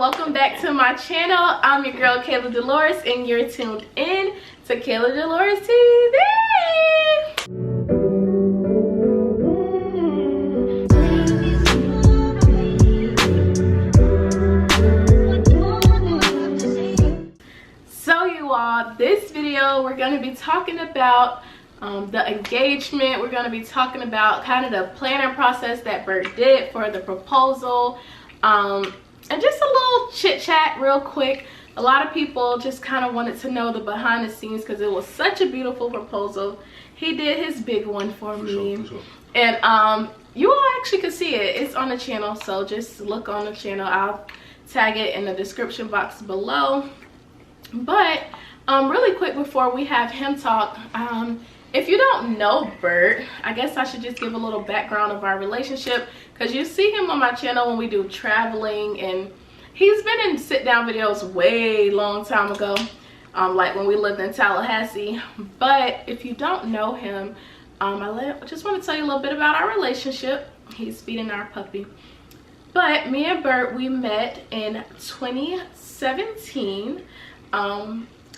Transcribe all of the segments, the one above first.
welcome back to my channel. I'm your girl Kayla Delores and you're tuned in to KAYLADELORES TV. So you all, this video we're going to be talking about the engagement. We're going to be talking about kind of the planning process that Bert did for the proposal, and just a little chit chat real quick. A lot of people just kind of wanted to know the behind the scenes because it was such a beautiful proposal. He did his big one for me. For sure. And you all actually could see it. It's on the channel, so just look on the channel. I'll tag it in the description box below. But really quick before we have him talk, if you don't know Bert, I guess I should just give a little background of our relationship, because you see him on my channel when we do traveling, and he's been in sit-down videos way long time ago, like when we lived in Tallahassee. But if you don't know him, I just want to tell you a little bit about our relationship. He's feeding our puppy. But me and Bert, we met in 2017.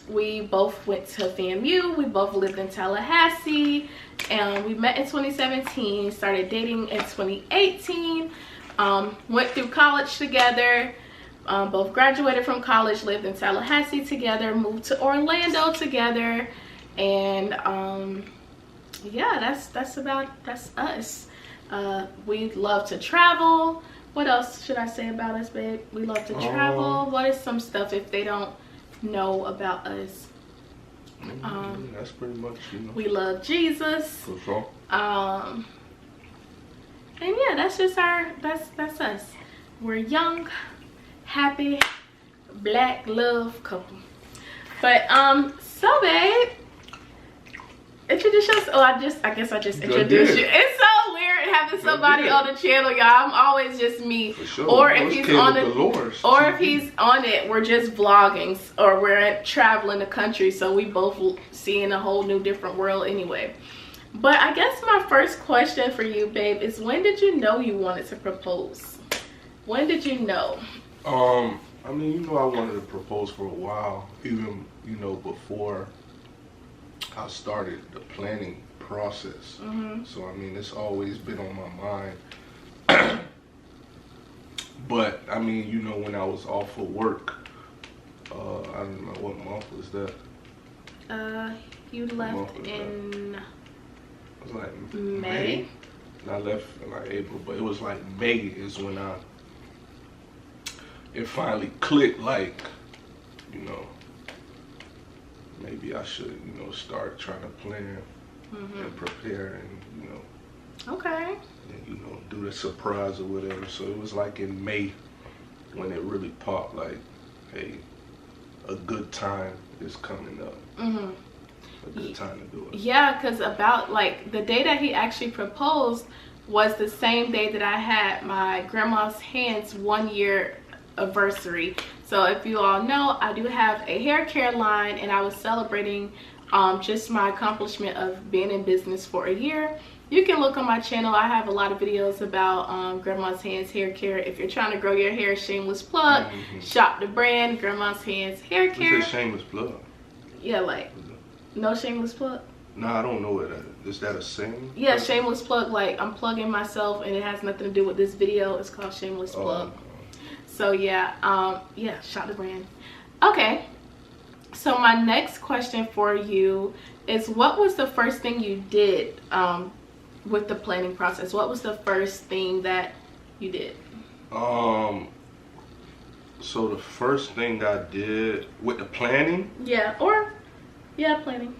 We both went to FAMU. We both lived in Tallahassee, and we met in 2017, started dating in 2018, went through college together, both graduated from college, lived in Tallahassee together, moved to Orlando together, and yeah, that's us. We love to travel. What else should I say about us, babe? We love to travel. What is some stuff if they don't know about us? That's pretty much, you know. We love Jesus. For sure. And yeah, that's just that's us. We're young, happy, black love couple. But so babe, introduce yourself. Oh, I guess I just introduced you. It's so weird having somebody on the channel, y'all. I'm always just me. For sure. Or if he's on it, or if he's on it, we're just vlogging, or we're traveling the country, so we both seeing a whole new different world anyway. But I guess my first question for you, babe, is when did you know you wanted to propose? When did you know? I mean, you know, I wanted to propose for a while, even, you know, before I started the planning process. So I mean, it's always been on my mind. But I mean, you know, when I was off of work, I don't know what month was that. You left in, it was like May. And I left in like April, but it was like May is when it finally clicked, like, you know, maybe I should, you know, start trying to plan and prepare, and, you know. Okay. And, you know, do the surprise or whatever. So it was like in May when it really popped, like, hey, a good time is coming up. A good time to do it. Yeah, because about, like, the day that he actually proposed was the same day that I had my grandma's hands 1 year anniversary. So if you all know, I do have a hair care line, and I was celebrating just my accomplishment of being in business for a year. You can look on my channel. I have a lot of videos about Grandma's Hands hair care. If you're trying to grow your hair, shameless plug. Shop the brand, Grandma's Hands hair care. What's a shameless plug? Yeah, like, no shameless plug? No, I don't know what that is. Is that a saying? Yeah, shameless plug, like I'm plugging myself and it has nothing to do with this video. It's called shameless plug. So yeah, yeah, shop the brand. Okay, so my next question for you is, what was the first thing you did with the planning process? What was the first thing that you did? So the first thing I did with the planning? Yeah, planning.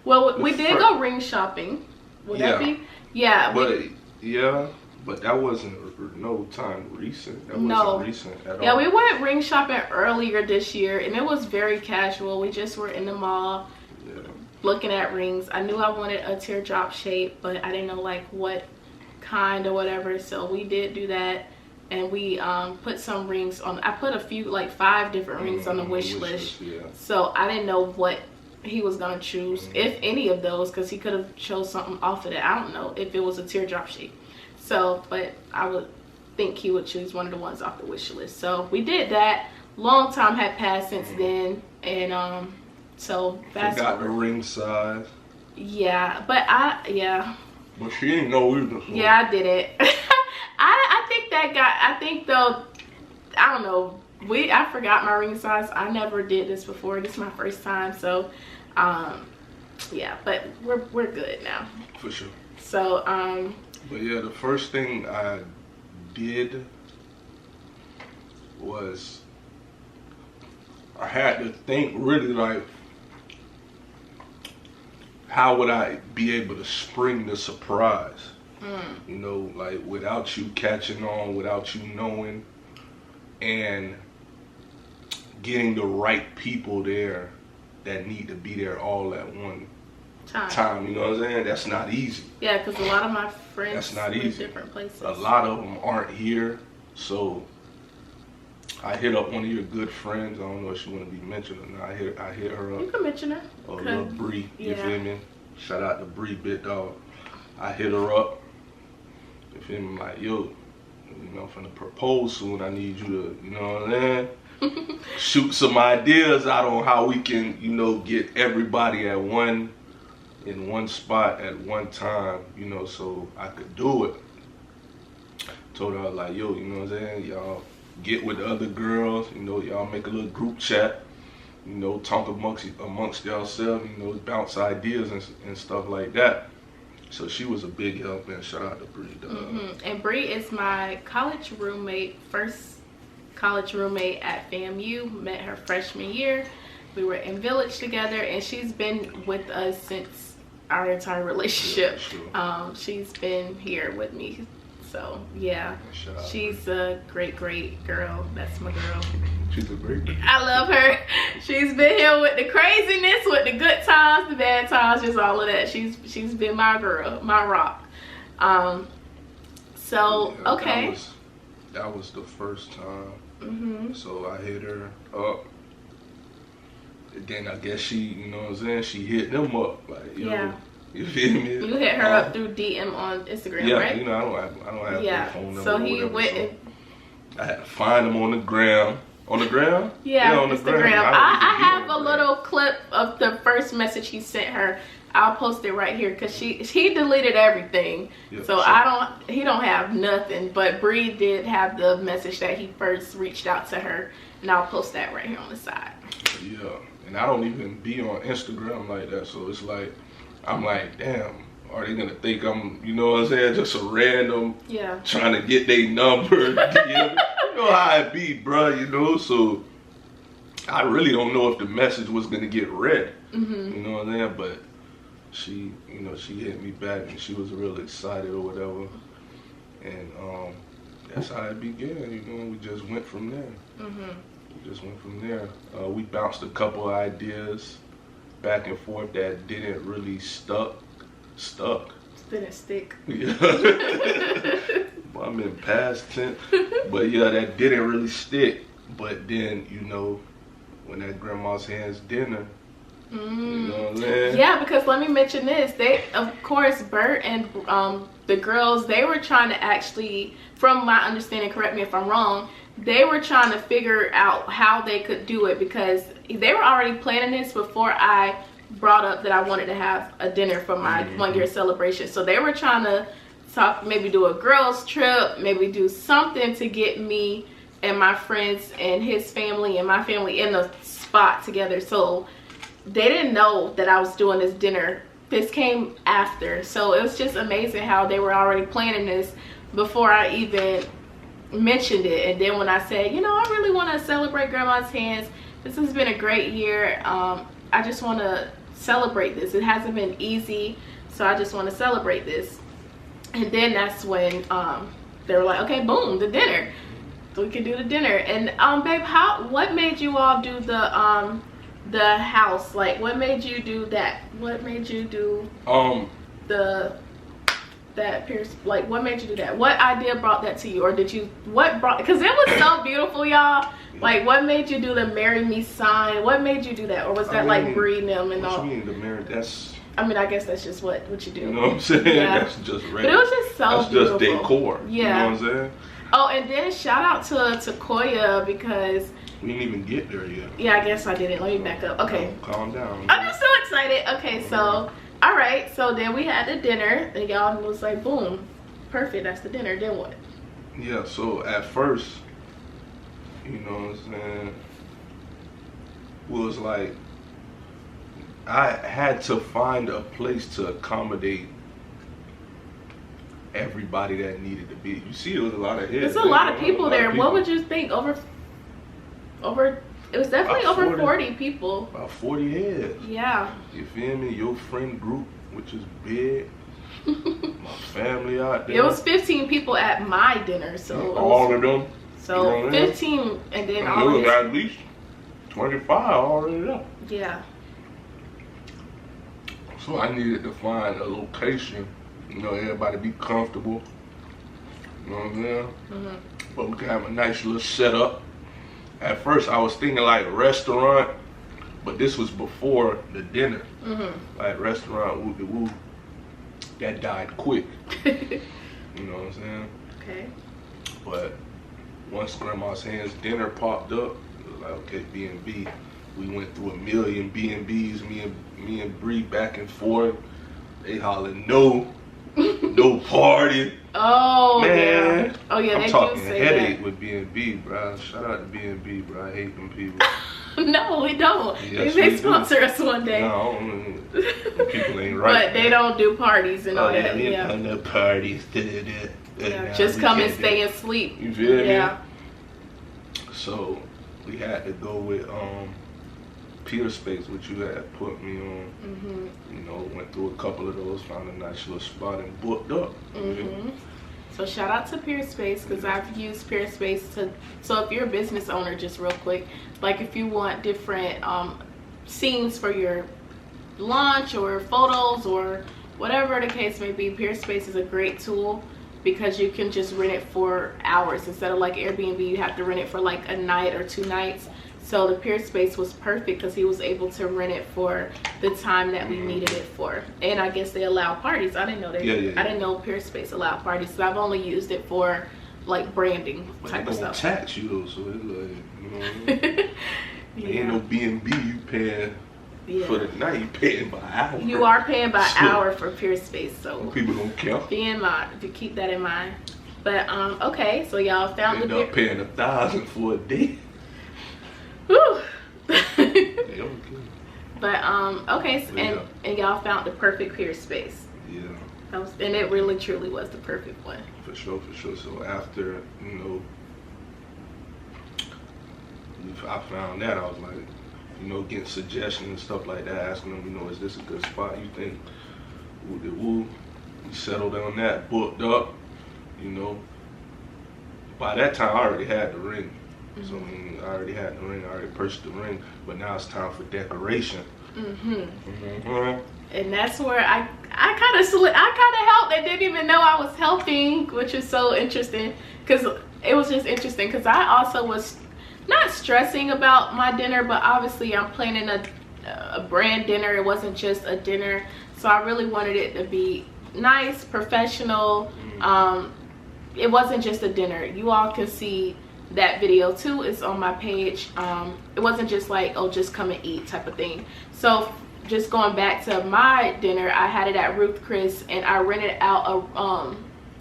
Well, we did go ring shopping. Would that be? Yeah. But that wasn't no time recent. That wasn't recent at all. Yeah, we went ring shopping earlier this year, and it was very casual. We just were in the mall looking at rings. I knew I wanted a teardrop shape, but I didn't know like what kind or whatever. So we did do that, and we put some rings on. I put a few, like 5 different rings on the wish list. So I didn't know what he was gonna choose, if any of those, because he could have chose something off of that. I don't know if it was a teardrop shape. So, but think he would choose one of the ones off the wish list. So we did that. Long time had passed since then, and so fast Forgot the forward. ring size. Yeah, but But she didn't know either. So. Yeah, I did it. I think that guy. I think though, I don't know. I forgot my ring size. I never did this before. This is my first time, so yeah. But we're good now. For sure. So But yeah, the first thing I did was I had to think really like, how would I be able to spring the surprise? You know, like without you catching on, without you knowing, and getting the right people there that need to be there all at one time. You know what I'm saying? That's not easy. Yeah, because a lot of my friends That's not live easy. different places. A lot of them aren't here, so I hit up one of your good friends. I don't know if she want to be mentioned or not. I hit her up. You can mention her. Little Bree, you Yeah. feel me? Shout out to Bree, big dog. I hit her up. You feel me? Like, yo, you know, I'm finna propose soon. I need you to, you know what I'm saying? Shoot some ideas out on how we can, you know, get everybody in one spot at one time, you know, so I could do it. Told her like, yo, you know what I'm saying? Y'all get with the other girls, you know, y'all make a little group chat, you know, talk amongst yourselves, you know, bounce ideas and stuff like that. So she was a big help, and shout out to Bree. And Bree is my college roommate, first college roommate at FAMU. Met her freshman year. We were in Village together, and she's been with us since our entire relationship. Yeah, sure. She's been here with me. So yeah, she's a great girl. That's my girl. She's a great girl. I love her. She's been here with the craziness, with the good times, the bad times, just all of that. She's been my girl, my rock. So Yeah, okay. That was the first time. So I hit her up. And then I guess she, you know what I'm saying, she hit them up like, yo, Yeah. you feel me? You hit her up through DM on Instagram, yeah, right? you know, I don't have their phone number. So he or whatever, went so and I had to find them on the gram. On the gram? yeah, on the Instagram. gram. I have a little clip of the first message he sent her. I'll post it right here because he deleted everything. Yeah, So sure. he don't have nothing. But Bree did have the message that he first reached out to her, and I'll post that right here on the side. Yeah, and I don't even be on Instagram like that, so it's like, I'm like, damn, are they gonna think I'm, you know what I'm saying, just a random, trying to get their number? You know how it be, bro, you know, so I really don't know if the message was gonna get read, you know what I'm saying, but she, you know, she hit me back and she was real excited or whatever, and that's how it began, you know, we just went from there. We bounced a couple of ideas back and forth that didn't really stuck. Didn't stick. Yeah. I'm in past tense. But yeah, that didn't really stick. But then, you know, when that grandma's hands dinner, you know what I'm saying? Yeah, because let me mention this. They, of course, Bert and the girls, they were trying to actually, from my understanding, correct me if I'm wrong, they were trying to figure out how they could do it because they were already planning this before I brought up that I wanted to have a dinner for my 1 year celebration. So they were trying to talk, maybe do a girls trip, maybe do something to get me and my friends and his family and my family in the spot together. So they didn't know that I was doing this dinner. This came after. So it was just amazing how they were already planning this before I even mentioned it. And then when I said, you know, I really want to celebrate grandma's hands, this has been a great year, I just want to celebrate this. It hasn't been easy, so I just want to celebrate this. And then that's when they were like, okay, boom, the dinner, so we can do the dinner. And babe, what made you all do the house? Like, what made you do that? What made you do that Pierce, like, what made you do that? What idea brought that to you? Or did you, because it was so beautiful, y'all. Like, what made you do the marry me sign? What made you do that? Or was that like Bree and them and all? What you mean the marry? That's, I mean, I guess that's just what you do. you know what I'm saying? Yeah. That's just regular. But it was just so that's beautiful. Just decor. Yeah. You know what I'm saying? Oh, and then shout out to Koya because we didn't even get there yet. Yeah, I guess I didn't. Let me back up. Okay. Calm down. I'm just so excited. Okay, so all right, so then we had the dinner, and y'all was like, boom, perfect. That's the dinner. Then what? Yeah. So at first, you know what I'm saying, was like I had to find a place to accommodate everybody that needed to be. You see, there was a lot of heads. There's a lot of people there. What would you think? Over. It was definitely over 40 people. About 40 heads. Yeah. You feel me? Your friend group, which is big. My family out there. It was 15 people at my dinner, so all of them. So 15, and then all of them. At least 25 already up. Yeah. So I needed to find a location, you know, everybody be comfortable. You know what I'm saying? Mm-hmm. But we can have a nice little setup. At first I was thinking like restaurant, but this was before the dinner. Mm-hmm. Like restaurant, woo-de-woo. That died quick. You know what I'm saying? Okay. But once Grandma's Hands dinner popped up, it was like, okay, B&B. We went through a million B&Bs, me and Bree back and forth. They hollering no party. Oh man. Yeah. Oh yeah, I'm they talking do say headache that. with B&B, bro. Shout out to B&B, bro. I hate them people. No, we don't. Yes, they sponsor us one day. No, people ain't right. But they don't do parties and all that. Yeah, no parties. Yeah, just come and stay and sleep. You feel me? Yeah. So we had to go with Peerspace, which you had put me on. Mm-hmm. You know, went through a couple of those, found a nice little spot and booked up. Mm-hmm. So shout out to Peerspace because I've used Peerspace to. So if you're a business owner, just real quick, like if you want different scenes for your launch or photos or whatever the case may be, Peerspace is a great tool because you can just rent it for hours instead of like Airbnb. You have to rent it for like a night or 2 nights. So the Peerspace was perfect because he was able to rent it for the time that we needed it for. And I guess they allow parties. I didn't know they. Yeah. I didn't know Peerspace allowed parties. So I've only used it for like branding type of stuff. Tax you though, so it's like, you know, yeah. Ain't no B&B you paying for the night. You paying by hour. You are paying by hour for Peerspace, so people don't care. To keep that in mind. But okay, so y'all found end up paying $1,000 for a day. Whew. Yeah, but okay, so, and y'all found the perfect Peerspace. Yeah. And it really truly was the perfect one. For sure. So after, you know, I found that, I was like, you know, getting suggestions and stuff like that, asking them, you know, is this a good spot? You think? Woo. We settled on that, booked up, you know. By that time, I already had the ring. Mm-hmm. So I already had the ring, I already purchased the ring, but now it's time for decoration. Mm-hmm. Mm-hmm. And that's where I kind of helped and didn't even know I was helping, which is so interesting because it was just interesting because I also was not stressing about my dinner, but obviously I'm planning a brand dinner. It wasn't just a dinner, so I really wanted it to be nice, professional. It wasn't just a dinner. You all can see that video too. It's on my page. It wasn't just like, oh, just come and eat type of thing. So just going back to my dinner, I had it at Ruth Chris and I rented out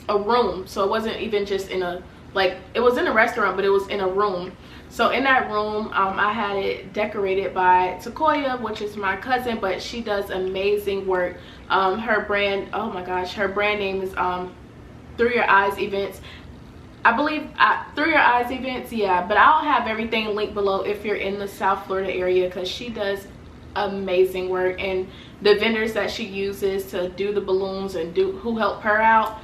a room. So it wasn't even just in a, like, it was in a restaurant, but it was in a room. So in that room, I had it decorated by Sequoia, which is my cousin, but she does amazing work. Her brand, oh my gosh, her brand name is Through Your Eyes Events. I believe Through Your Eyes Events, yeah, but I'll have everything linked below if you're in the South Florida area because she does amazing work, and the vendors that she uses to do the balloons and who help her out,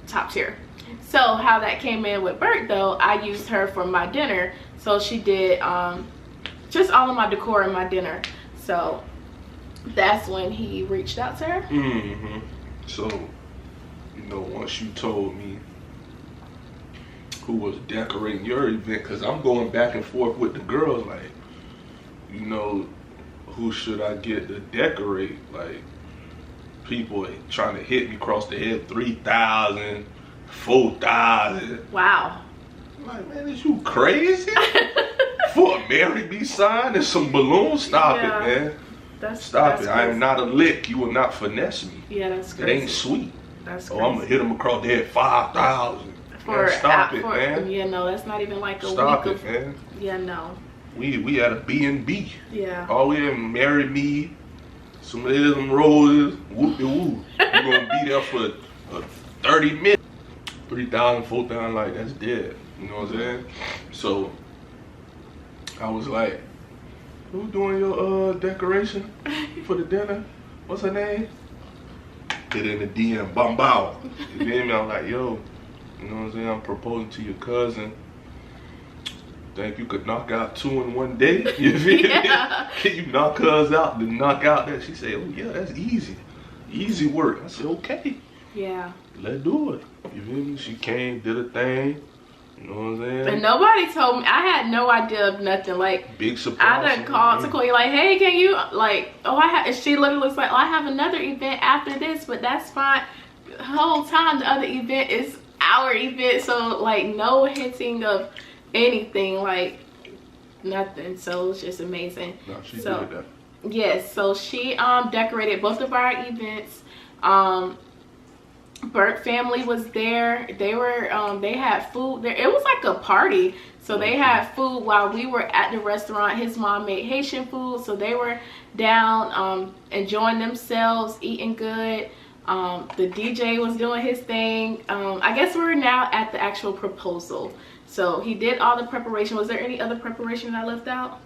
top tier. So how that came in with Bert though, I used her for my dinner, so she did just all of my decor in my dinner. So that's when he reached out to her. Mm-hmm. So, you know, once you told me who was decorating your event, because I'm going back and forth with the girls, like, you know, who should I get to decorate? Like, people trying to hit me across the head, 3,000, $4,000. Wow. I'm like, man, is you crazy? For a Marry Me sign and some balloons? Stop it, man. Stop it. I am not a lick. You will not finesse me. Yeah, that's It crazy. ain't sweet. That's crazy. Oh, I'm going to hit him across the head, 5,000. Stop it, man. Yeah, no, that's not even like a Stop week it, man. Yeah, no. We had a B&B. Yeah. All we had Marry Me, some of them roses, whoop-de-woo. You're going to be there for 30 minutes. 3,000, 4,000, like, that's dead. You know what I'm saying? So, I was like, who doing your decoration for the dinner? What's her name? Hit in the DM, bow. You feel me? I'm like, yo, you know what I'm saying? I'm proposing to your cousin. Think you could knock out 2 in one day? You feel me? Can you knock hers out then knock out that? She said, oh yeah, that's easy. Easy work. I said, okay. Yeah. Let's do it. You feel me? She came, did a thing. You know what I'm saying? And nobody told me. I had no idea of nothing. Like, big surprise. I done called to Queen like, hey, can you, like, oh, and she literally was like, oh, I have another event after this, but that's fine. The whole time the other event is our event, so like no hinting of anything, like nothing. So it's just amazing. No, she so, did that. Yes, so she decorated both of our events. Burt family was there. They were they had food there. It was like a party. So they had food while we were at the restaurant. His mom made Haitian food, so they were down enjoying themselves, eating good. The DJ was doing his thing. I guess we're now at the actual proposal. So he did all the preparation. Was there any other preparation that I left out?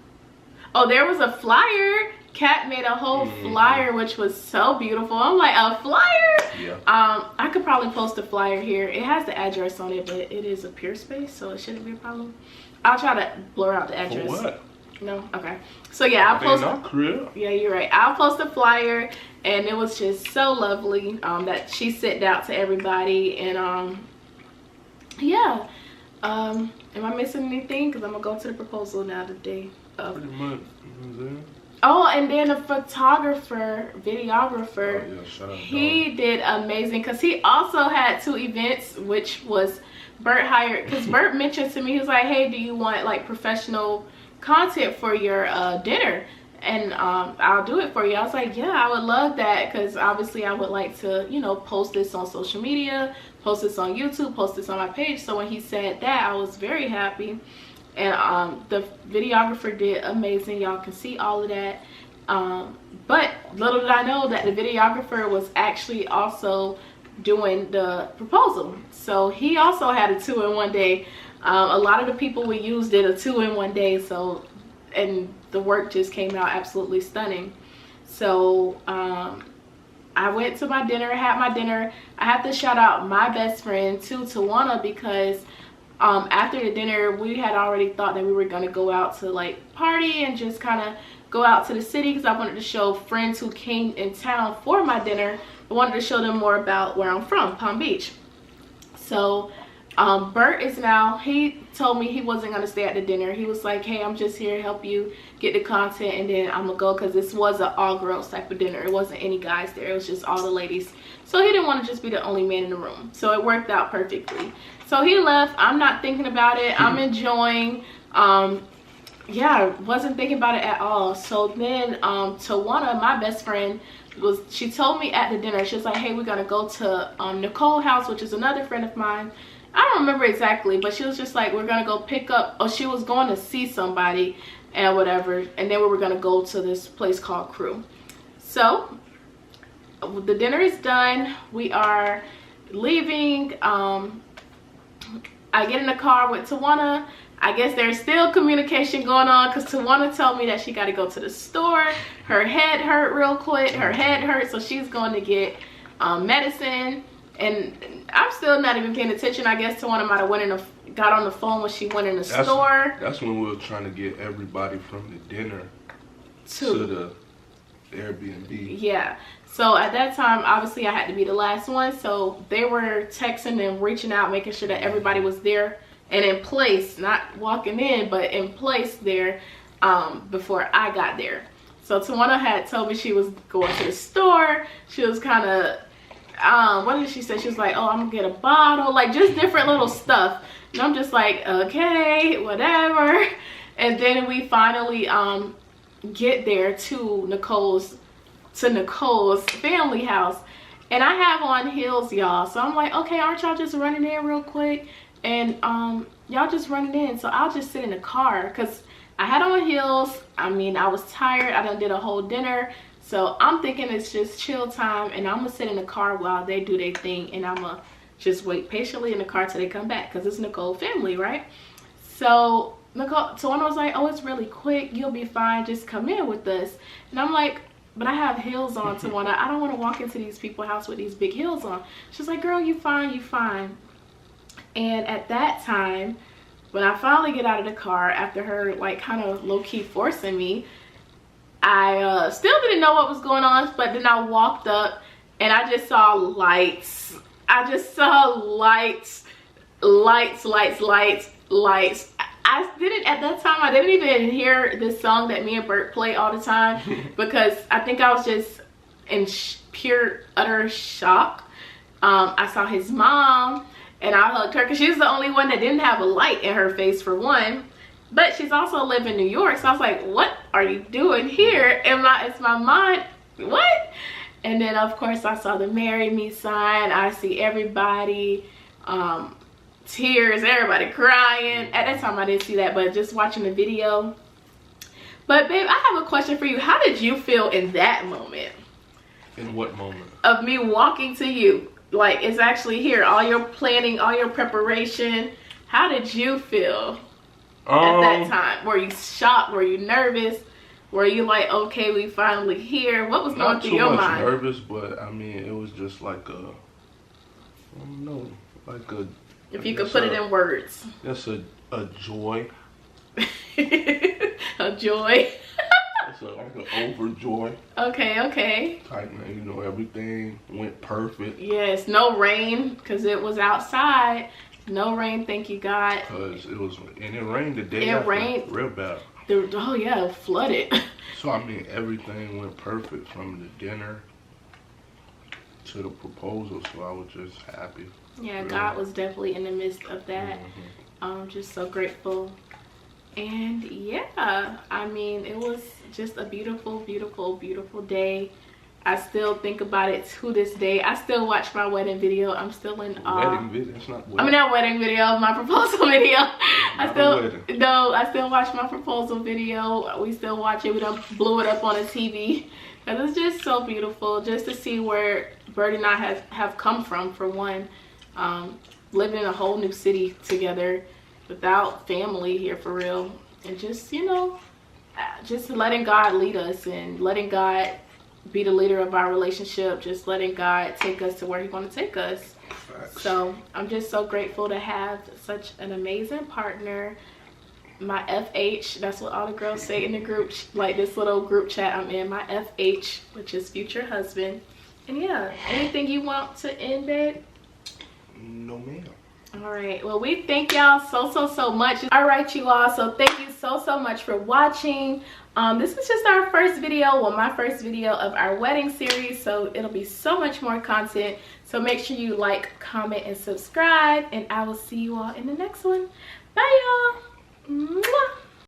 Oh, there was a flyer. Kat made a whole flyer, which was so beautiful. I'm like, a flyer? Yeah. I could probably post a flyer here. It has the address on it, but it is a Peerspace, so it shouldn't be a problem. I'll try to blur out the address. For what? No? Okay. So yeah, I'll post. Not crib. Yeah, you're right. I'll post a flyer, and it was just so lovely that she sent out to everybody. And yeah. Am I missing anything? Because I'm gonna go to the proposal now today. Pretty much. You know what I'm saying? Oh, and then the photographer, videographer, oh, yeah, shout out he did amazing because he also had 2 events, which was Burt hired, because Burt mentioned to me, he was like, hey, do you want like professional content for your dinner? And I'll do it for you. I was like, yeah, I would love that, because obviously I would like to, you know, post this on social media, post this on YouTube, post this on my page. So when he said that, I was very happy. And the videographer did amazing. Y'all can see all of that. But little did I know that the videographer was actually also doing the proposal. So he also had a 2 in one day. A lot of the people we used did a 2 in one day. So, and the work just came out absolutely stunning. So I went to my dinner, had my dinner. I have to shout out my best friend too, Tawana, because after the dinner we had already thought that we were going to go out to like party and just kind of go out to the city, because I wanted to show friends who came in town for my dinner, I wanted to show them more about where I'm from, Palm Beach. So Burt is now, he told me he wasn't going to stay at the dinner. He was like, hey, I'm just here to help you get the content, and then I'm gonna go, because this was an all girls type of dinner. It wasn't any guys there, it was just all the ladies. So he didn't want to just be the only man in the room, so it worked out perfectly. So he left. I'm not thinking about it. I'm enjoying. Yeah, wasn't thinking about it at all. So then Tawana, my best friend, she told me at the dinner, she was like, hey, we're gonna go to Nicole's house, which is another friend of mine. I don't remember exactly, but she was just like, we're gonna go pick up, or she was going to see somebody and whatever, and then we were gonna go to this place called Crew. So the dinner is done. We are leaving. I get in the car with Tawana. I guess there's still communication going on, because Tawana told me that she got to go to the store. Her head hurt real quick. Her head hurt, so she's going to get medicine. And I'm still not even paying attention. I guess Tawana might have got on the phone when she went in the store. That's when we were trying to get everybody from the dinner to the Airbnb. Yeah. So at that time, obviously I had to be the last one. So they were texting and reaching out, making sure that everybody was there and in place, not walking in, but in place there before I got there. So Tawana had told me she was going to the store. She was kind of, what did she say? She was like, oh, I'm gonna get a bottle, like just different little stuff. And I'm just like, okay, whatever. And then we finally get there to Nicole's family house, and I have on heels, y'all. So I'm like, okay, aren't y'all just running in real quick? And y'all just running in, so I'll just sit in the car, because I had on heels. I mean, I was tired. I done did a whole dinner, so I'm thinking it's just chill time, and I'm gonna sit in the car while they do their thing, and I'm gonna just wait patiently in the car till they come back, because it's Nicole family, right? So Tawana was like, oh, it's really quick, you'll be fine, just come in with us. And I'm like, but I have heels on, Tawana. I don't want to walk into these people's house with these big heels on. She's like, girl, you fine, you fine. And at that time, when I finally get out of the car, after her like kind of low-key forcing me, I still didn't know what was going on, but then I walked up and I just saw lights. I just saw lights. I didn't, at that time, I didn't even hear this song that me and Bert play all the time, because I think I was just in pure, utter shock. I saw his mom, and I hugged her, because she's the only one that didn't have a light in her face, for one. But she's also live in New York, so I was like, what are you doing here? It's my mind, what? And then, of course, I saw the marry me sign. I see everybody, tears, everybody crying. At that time I didn't see that, but just watching the video. But babe, I have a question for you. How did you feel in that moment? In what moment? Of me walking to you, like it's actually here, all your planning, all your preparation. How did you feel at that time? Were you shocked? Were you nervous? Were you like, okay, we finally here? What was going through your mind? Not too much nervous, but I mean, it was just like a, I don't know, like a, if you could put it in words. That's a joy. A joy. It's like an overjoy. Okay. Like, man, you know, everything went perfect. Yes, no rain, because it was outside. No rain, thank you, God. Because it was, and it rained the day after. It rained. Real bad. Oh yeah, it flooded. So, I mean, everything went perfect, from the dinner to the proposal, so I was just happy. Yeah, really. God was definitely in the midst of that. I'm just so grateful. And yeah, I mean, it was just a beautiful, beautiful, beautiful day. I still think about it to this day. I still watch my wedding video. I'm still in awe. Wedding video? It's not wedding. I mean, not wedding video, my proposal video. I still watch my proposal video. We still watch it. We done blew it up on the TV. And it's just so beautiful just to see where Bert and I have come from, for one. Living in a whole new city together without family here, for real. And just, you know, just letting God lead us and letting God be the leader of our relationship, just letting God take us to where he wants to take us. Facts. So I'm just so grateful to have such an amazing partner. My FH, that's what all the girls say in the group, like this little group chat I'm in, my FH, which is future husband. And yeah, anything you want to end, babe? No, ma'am. All right, well, we thank y'all so much. All right, you all, so thank you so much for watching. This is just our first video, well, my first video of our wedding series, so it'll be so much more content. So make sure you like, comment, and subscribe, and I will see you all in the next one. Bye, y'all. Mwah.